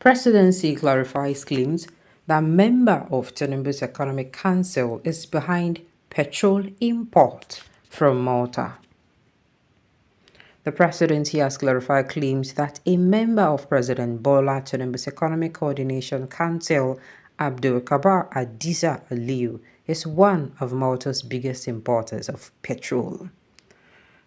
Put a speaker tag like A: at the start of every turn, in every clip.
A: Presidency clarifies claims that member of Tinubu's Economic Council is behind petrol import from Malta. The presidency has clarified claims that a member of President Bola Tinubu's Economic Coordination Council, Abdul Kabar Adisa Aliyu, is one of Malta's biggest importers of petrol.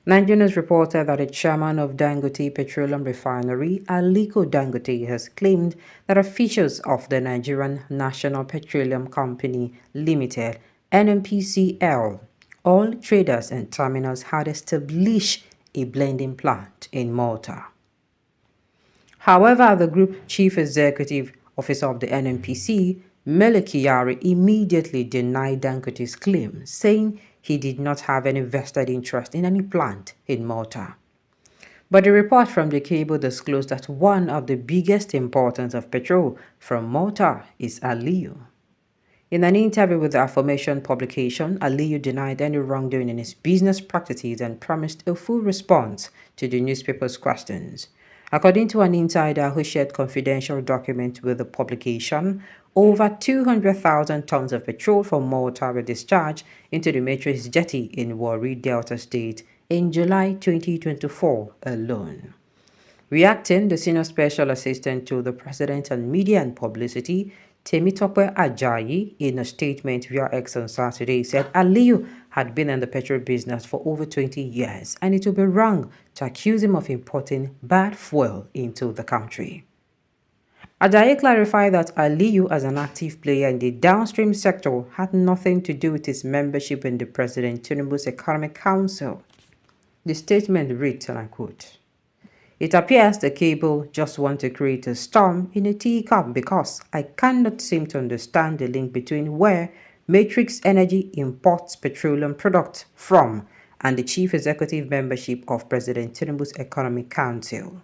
A: Nigerian has reported that the chairman of Dangote Petroleum Refinery, Aliko Dangote, has claimed that officials of the Nigerian National Petroleum Company Limited, NNPCL, all traders and terminals had established a blending plant in Malta. However, the group chief executive officer of the NNPC, Mele Kyari, immediately denied Dangote's claim, saying he did not have any vested interest in any plant in Malta. But the report from the cable disclosed that one of the biggest importers of petrol from Malta is Aliyu. In an interview with the aforementioned publication, Aliyu denied any wrongdoing in his business practices and promised a full response to the newspaper's questions. According to an insider who shared confidential documents with the publication, over 200,000 tons of petrol from Malta were discharged into the Matrix jetty in Warri Delta State in July 2024 alone. Reacting, the senior special assistant to the president on media and publicity, Temitope Ajayi, in a statement via X on Saturday, said Aliyu had been in the petrol business for over 20 years and it would be wrong to accuse him of importing bad fuel into the country. Ajayi clarified that Aliyu, as an active player in the downstream sector, had nothing to do with his membership in the President Tinubu's Economic Council. The statement reads, and I quote, "It appears the cable just want to create a storm in a teacup because I cannot seem to understand the link between where Matrix Energy imports petroleum products from and the chief executive membership of President Tinubu's Economic Council."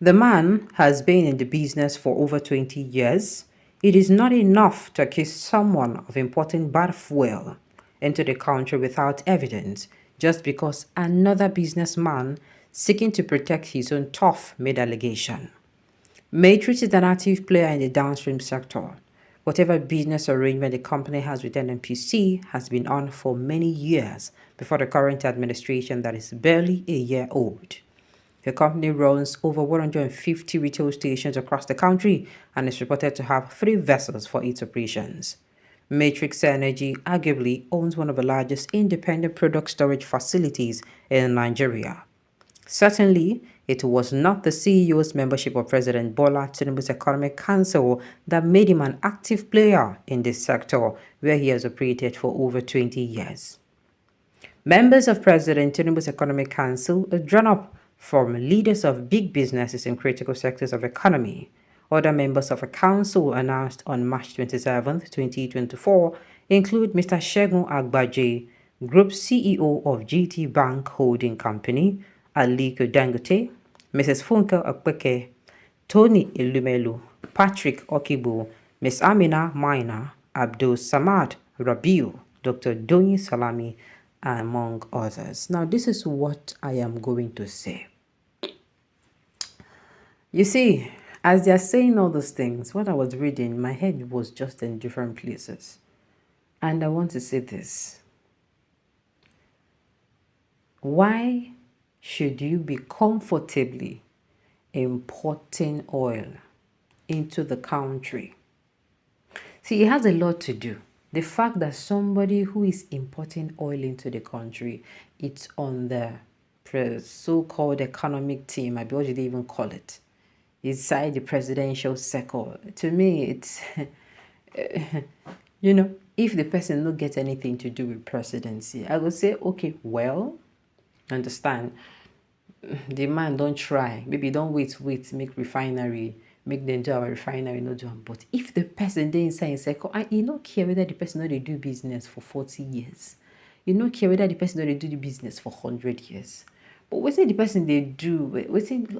A: The man has been in the business for over 20 years. It is not enough to accuse someone of importing bad fuel into the country without evidence just because another businessman seeking to protect his own turf made allegation. Matrix is an active player in the downstream sector. Whatever business arrangement the company has with NNPC has been on for many years before the current administration that is barely a year old. The company runs over 150 retail stations across the country and is reported to have 3 vessels for its operations. Matrix Energy arguably owns one of the largest independent product storage facilities in Nigeria. Certainly, it was not the CEO's membership of President Bola Tinubu's Economic Council that made him an active player in this sector where he has operated for over 20 years. Members of President Tinubu's Economic Council are drawn up from leaders of big businesses in critical sectors of economy. Other members of a council announced on March 27, 2024 include Mr. Segun Agbaje, Group CEO of GT Bank Holding Company, Aliko Dangote, Mrs. Funke Okpeke, Tony Ilumelu, Patrick Okibo, Ms. Amina Maina, Abdul Samad Rabiu, Dr. Doni Salami, among others. Now, this is what I am going to say. You see, as they are saying all those things, what I was reading, my head was just in different places. And I want to say this. Why should you be comfortably importing oil into the country? See, it has a lot to do. The fact that somebody who is importing oil into the country, it's on the so-called economic team, what did they even call it? Inside the presidential circle. To me, it's, if the person don't get anything to do with presidency, I would say, okay, well, understand, the man don't try. Maybe don't wait, make refinery, make them do our refinery, not do them. But if the person they inside circle, and you don't care whether the person know they do business for 40 years. You don't care whether the person know they do the business for 100 years. But what the person they do,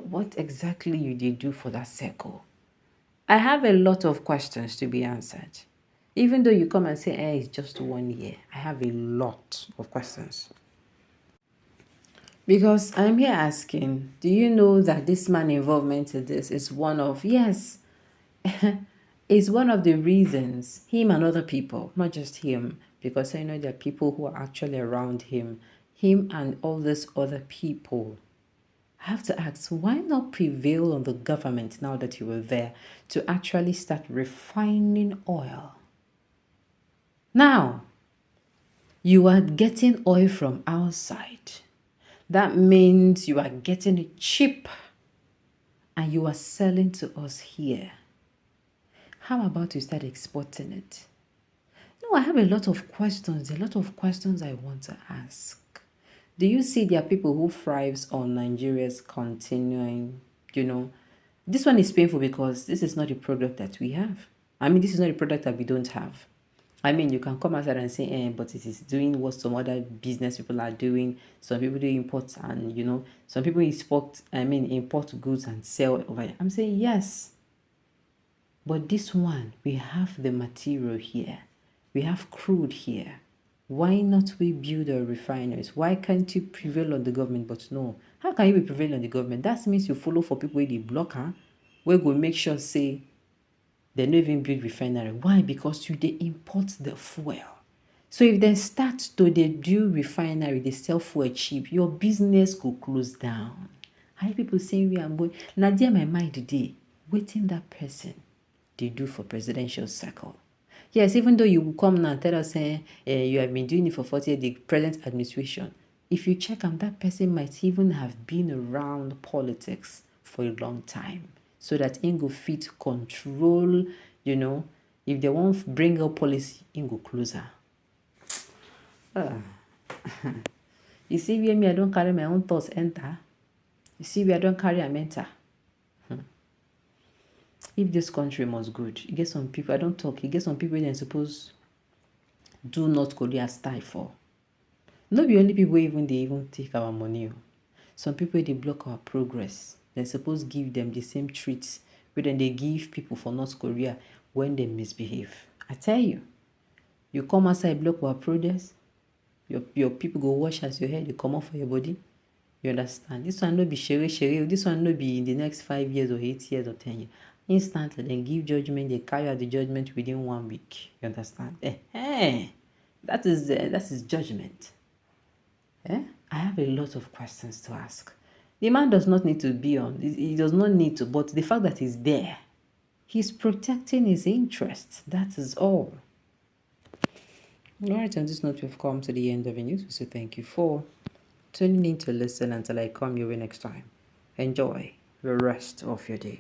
A: what exactly you they do for that circle? I have a lot of questions to be answered. Even though you come and say, it's just 1 year, I have a lot of questions. Because I'm here asking, do you know that this man involvement in this is one of, yes, is one of the reasons, him and other people, not just him, because I know there are people who are actually around him and all these other people. I have to ask, why not prevail on the government now that you were there to actually start refining oil? Now, you are getting oil from outside. That means you are getting it cheap and you are selling to us here. How about you start exporting it? No, I have a lot of questions I want to ask. Do you see there are people who thrives on Nigeria's continuing, this one is painful because this is not a product that we have. I mean, this is not a product that we don't have. I mean, you can come outside and say, but it is doing what some other business people are doing. Some people do import and, some people import goods and sell over. I'm saying yes. But this one, we have the material here. We have crude here. Why not we build our refineries? Why can't you prevail on the government? But no. How can you be prevail on the government? That means you follow for people with the blocker. We go make sure say they don't even build refinery. Why? Because you they import the fuel. So if they start to they do refinery, they sell fuel cheap, your business could close down. How people saying we are going? Now there my mind today, waiting that person they do for presidential circle. Yes, even though you will come now and tell us you have been doing it for 40 years, the present administration, if you check on that person might even have been around politics for a long time so that in go fit control, if they won't bring up policy, in go closer. You see where me, I don't carry my own thoughts enter. You see where I don't carry them enter. If this country must good, you get some people, I don't talk, you get some people that suppose do North Korea style for. Not be only people even they even take our money. Some people they block our progress. They're supposed give them the same treats but then they give people for North Korea when they misbehave. I tell you, you come outside block our progress, your people go wash as your hair, they come off for your body. You understand? This one no be shere. This one no be in the next 5 years or 8 years or 10 years. Instantly, then give judgment. They carry out the judgment within 1 week. You understand? That is judgment. I have a lot of questions to ask. The man does not need to be on. He does not need to. But the fact that he's there, he's protecting his interests. That is all. All right, on this note, we've come to the end of the news. So thank you for tuning in to listen until I come your way next time. Enjoy the rest of your day.